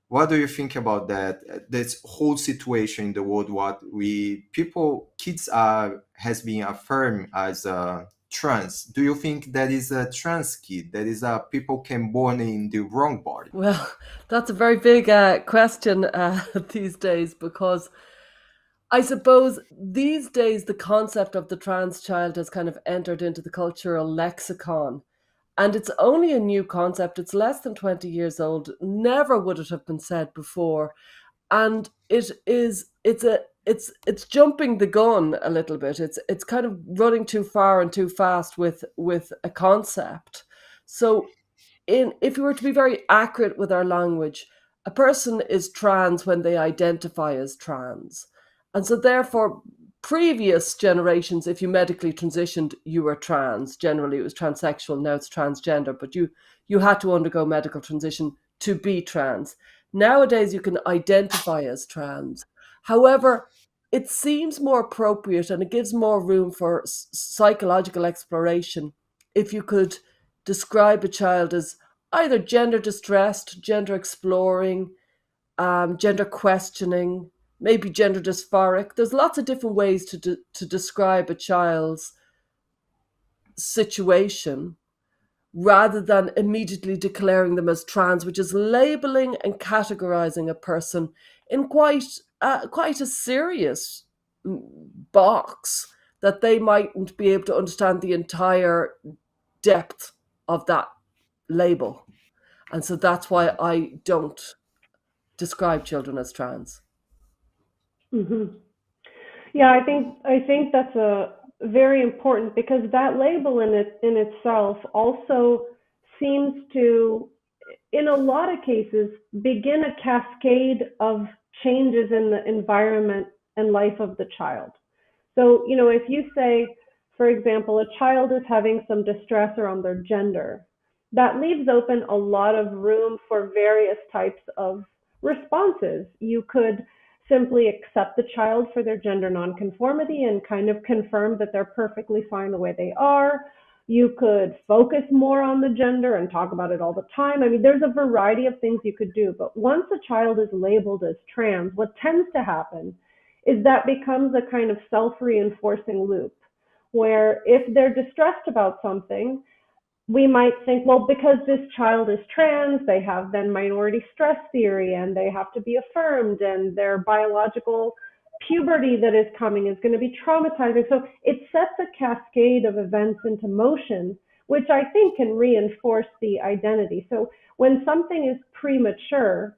What do you think about that? This whole situation in the world, what kids are has been affirmed as trans. Do you think that is a trans kid? That is a people can born in the wrong body? Well, that's a very big question these days, because I suppose these days the concept of the trans child has kind of entered into the cultural lexicon. And it's only a new concept. It's less than 20 years old. Never would it have been said before. And it's jumping the gun a little bit. It's kind of running too far and too fast with a concept. So in if you were to be very accurate with our language, a person is trans when they identify as trans. And so therefore previous generations, if you medically transitioned, you were trans. Generally it was transsexual, now it's transgender, but you had to undergo medical transition to be trans. Nowadays you can identify as trans. However, it seems more appropriate and it gives more room for psychological exploration if you could describe a child as either gender distressed, gender exploring, gender questioning, maybe gender dysphoric. There's lots of different ways to describe a child's situation rather than immediately declaring them as trans, which is labeling and categorizing a person in quite a serious box that they mightn't be able to understand the entire depth of that label. And so that's why I don't describe children as trans. Hmm. Yeah, I think that's a very important, because that label in itself also seems to, in a lot of cases, begin a cascade of changes in the environment and life of the child. So, if you say, for example, a child is having some distress around their gender, that leaves open a lot of room for various types of responses. You could simply accept the child for their gender nonconformity and kind of confirm that they're perfectly fine the way they are. You could focus more on the gender and talk about it all the time. I mean, there's a variety of things you could do. But once a child is labeled as trans, what tends to happen is that becomes a kind of self-reinforcing loop where if they're distressed about something, we might think, well, because this child is trans, they have then minority stress theory and they have to be affirmed, and their biological puberty that is coming is going to be traumatizing. So it sets a cascade of events into motion, which I think can reinforce the identity. So when something is premature,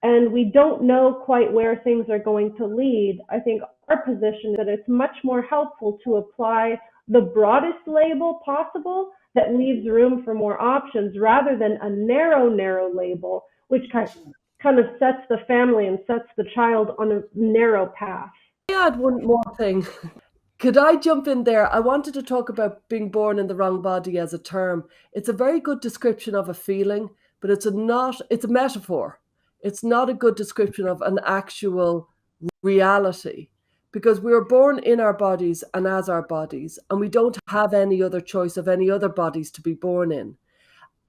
and we don't know quite where things are going to lead, I think our position is that it's much more helpful to apply the broadest label possible that leaves room for more options rather than a narrow label, which kind of sets the family and sets the child on a narrow path. I add one more thing. Could I jump in there? I wanted to talk about being born in the wrong body as a term. It's a very good description of a feeling, but it's a metaphor. It's not a good description of an actual reality, because we were born in our bodies and as our bodies, and we don't have any other choice of any other bodies to be born in.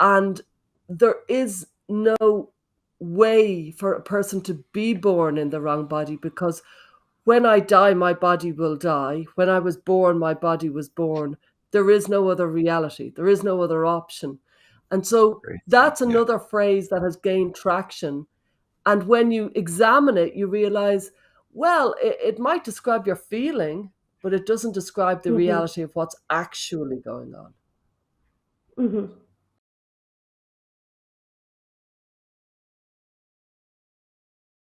And there is no way for a person to be born in the wrong body, because when I die, my body will die. When I was born, my body was born. There is no other reality. There is no other option. And so Great. that's Yeah. another phrase that has gained traction. And when you examine it, you realize, well, it might describe your feeling, but it doesn't describe the Hmm. reality of what's actually going on. Hmm.